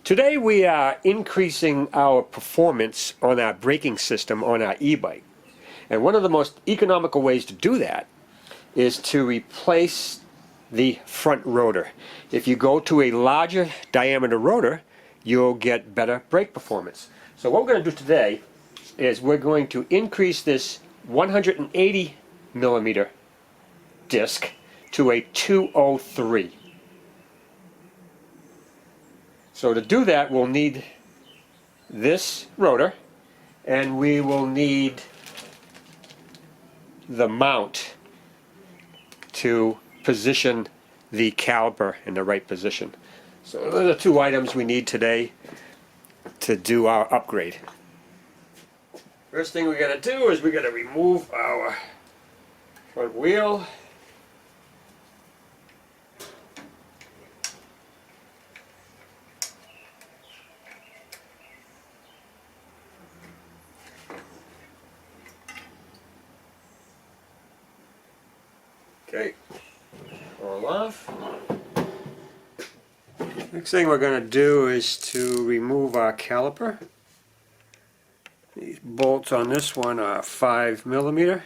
Today we are increasing our performance on our braking system on our e-bike. And one of the most economical ways to do that is to replace the front rotor. If you go to a larger diameter rotor, you'll get better brake performance. So what we're going to do today is we're going to increase this 180 millimeter disc to a 203. So to do that, we'll need this rotor, and we will need the mount to position the caliper in the right position. So those are the two items we need today to do our upgrade. First thing we got to do is we got to remove our front wheel. Okay, all off. Next thing we're going to do is to remove our caliper. These bolts on this one are 5 millimeter.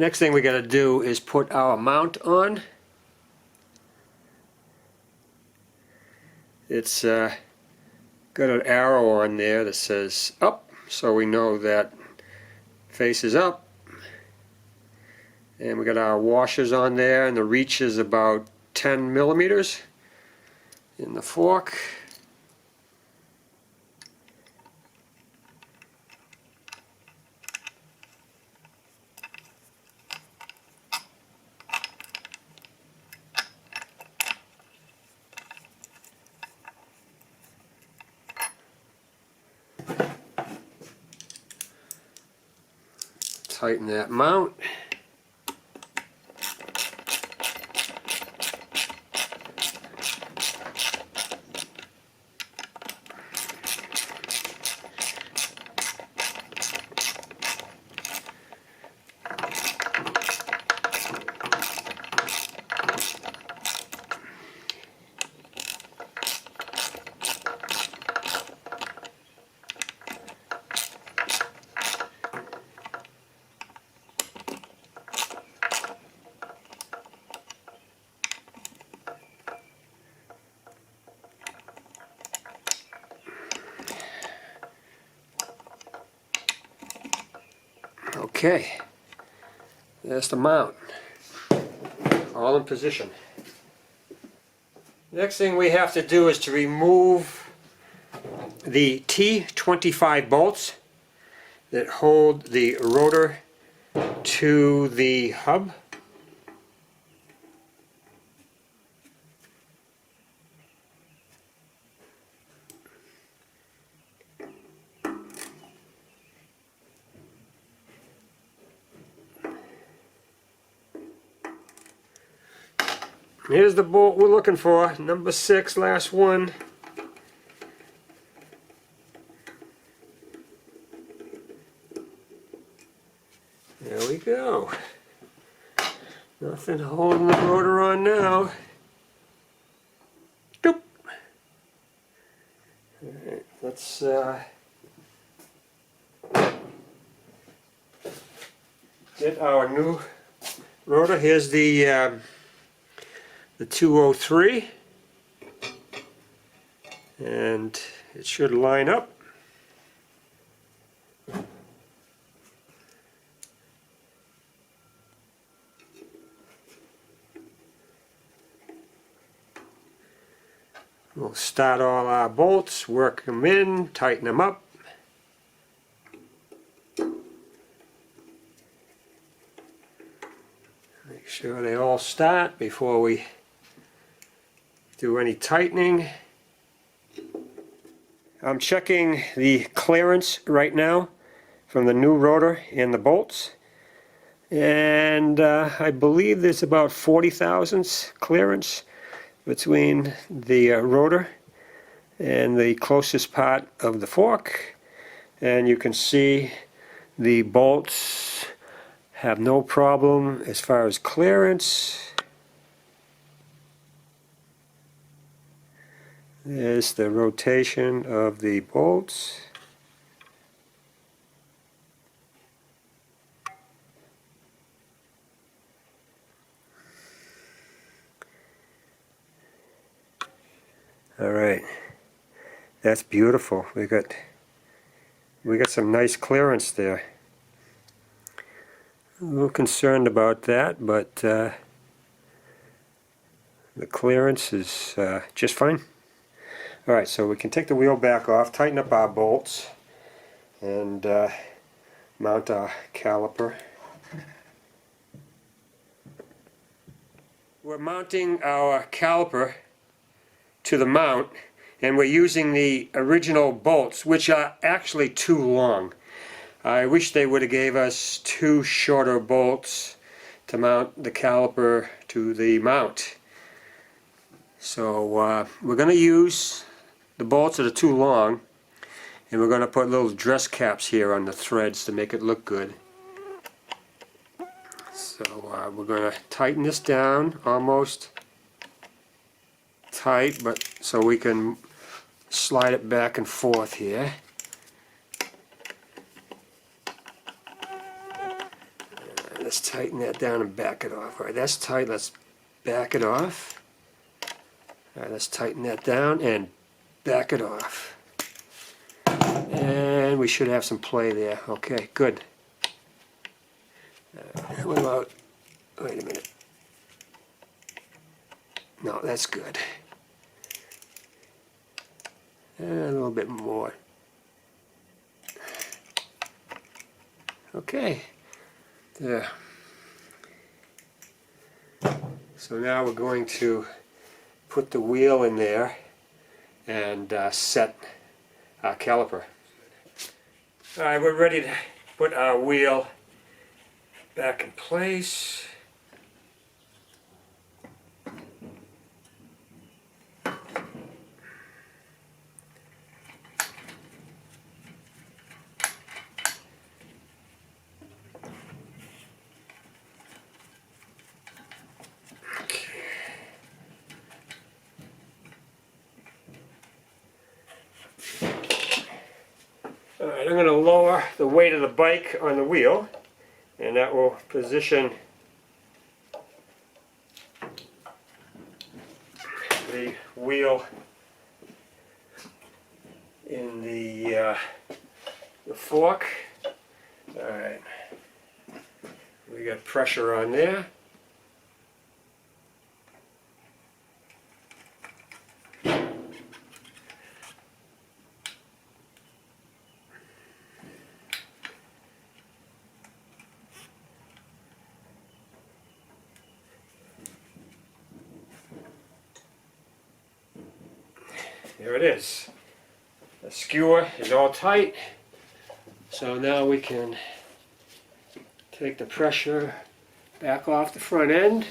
Next thing we got to do is put our mount on. It's got an arrow on there that says up, so we know that face is up. And we got our washers on there, and the reach is about 10 millimeters in the fork. Tighten that mount. Okay, there's the mount, all in position. Next thing we have to do is to remove the T25 bolts that hold the rotor to the hub. Here's the bolt we're looking for, number 6, last one. There we go. Nothing holding the rotor on now. Doop. Alright, let's get our new rotor. Here's the 203, and it should line up. We'll start all our bolts, work them in, tighten them up. Make sure they all start before we do any tightening. I'm checking the clearance right now from the new rotor and the bolts. And I believe there's about 40 thousandths clearance between the rotor and the closest part of the fork. And you can see the bolts have no problem as far as clearance. There's the rotation of the bolts. All right, that's beautiful. We got some nice clearance there. A little concerned about that, but the clearance is just fine. All right, so we can take the wheel back off, tighten up our bolts, and mount our caliper. We're mounting our caliper to the mount, and we're using the original bolts, which are actually too long. I wish they would have gave us 2 shorter bolts to mount the caliper to the mount. So we're going to use the bolts that are too long, and we're going to put little dress caps here on the threads to make it look good. So we're going to tighten this down almost tight, but so we can slide it back and forth here. Let's tighten that down and back it off. All right, that's tight. Let's back it off. All right, let's tighten that down and back it off. And we should have some play there. Okay, good. What about, wait a minute. No, that's good. And a little bit more. Okay. There. So now we're going to put the wheel in there and set our caliper. Alright, we're ready to put our wheel back in place. Alright, I'm going to lower the weight of the bike on the wheel, and that will position the wheel in the fork. Alright, we got pressure on there. There it is. The skewer is all tight, so now we can take the pressure back off the front end.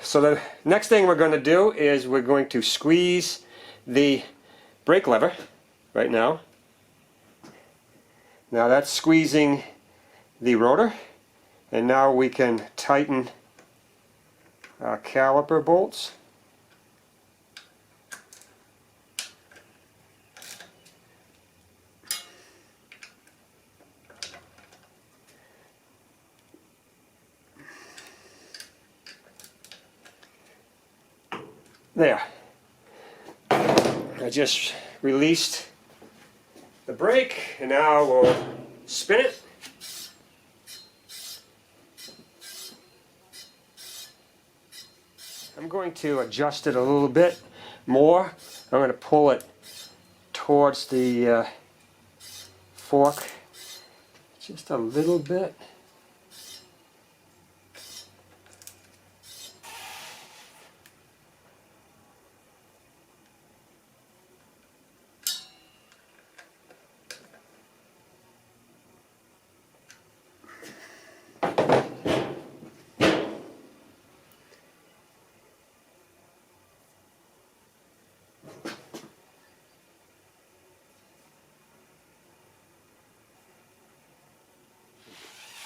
So the next thing we're going to do is we're going to squeeze the brake lever right now. Now that's squeezing the rotor, and now we can tighten our caliper bolts. There. I just released the brake, and now we'll spin it. I'm going to adjust it a little bit more. I'm going to pull it towards the fork just a little bit.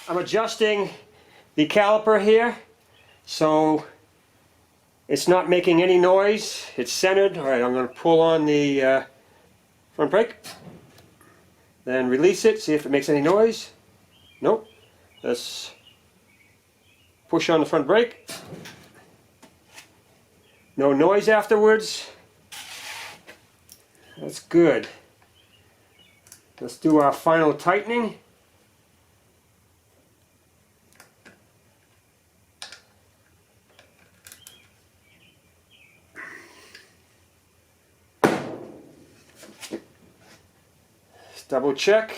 I'm adjusting the caliper here so it's not making any noise. It's centered. Alright, I'm going to pull on the front brake. Then release it, see if it makes any noise. Nope. Let's push on the front brake. No noise afterwards. That's good. Let's do our final tightening. Let's double check.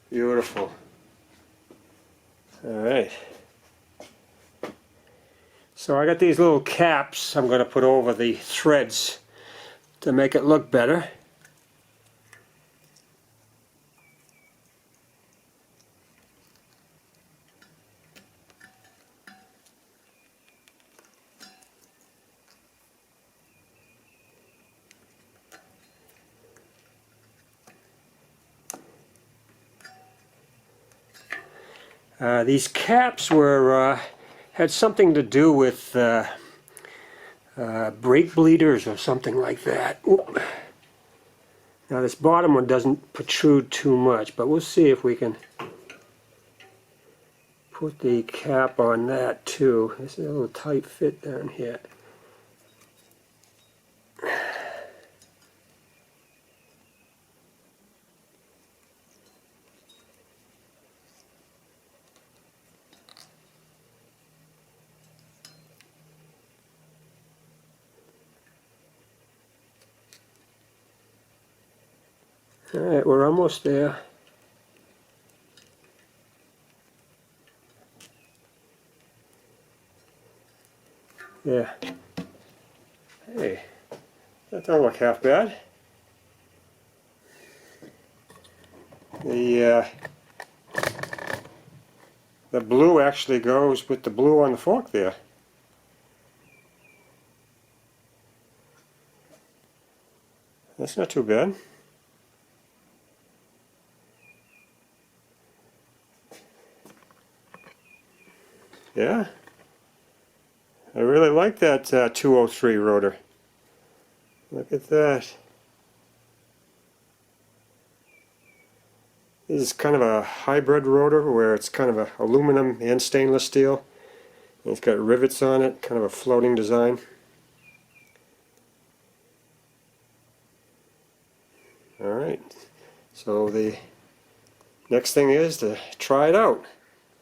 Beautiful. All right. So I got these little caps I'm going to put over the threads to make it look better. These caps were had something to do with brake bleeders or something like that. Oop. Now this bottom one doesn't protrude too much, but we'll see if we can put the cap on that too. This is a little tight fit down here. Alright, we're almost there. Yeah. Hey, that don't look half bad. The blue actually goes with the blue on the fork there. That's not too bad. Yeah, I really like that 203 rotor. Look at that. This is kind of a hybrid rotor where it's kind of a aluminum and stainless steel. And it's got rivets on it, kind of a floating design. Alright, so the next thing is to try it out.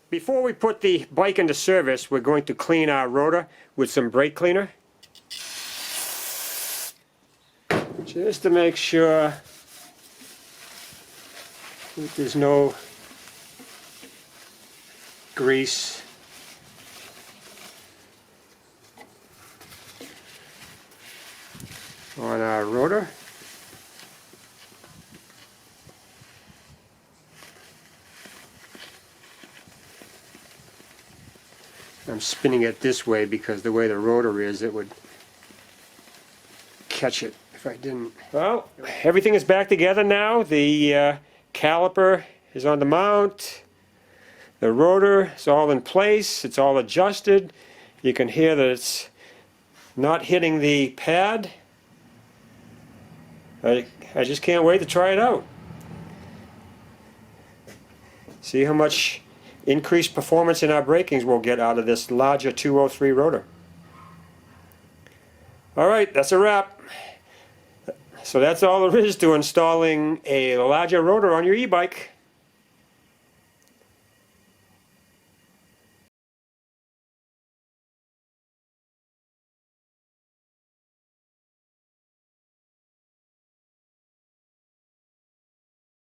Before we put the bike into service, we're going to clean our rotor with some brake cleaner. Just to make sure that there's no grease. On our rotor. I'm spinning it this way because the way the rotor is, it would catch it if I didn't. Well, everything is back together now. The caliper is on the mount. The rotor is all in place. It's all adjusted. You can hear that it's not hitting the pad. I just can't wait to try it out. See how much increased performance in our brakings we'll get out of this larger 203 rotor. Alright, that's a wrap. So that's all there is to installing a larger rotor on your e-bike.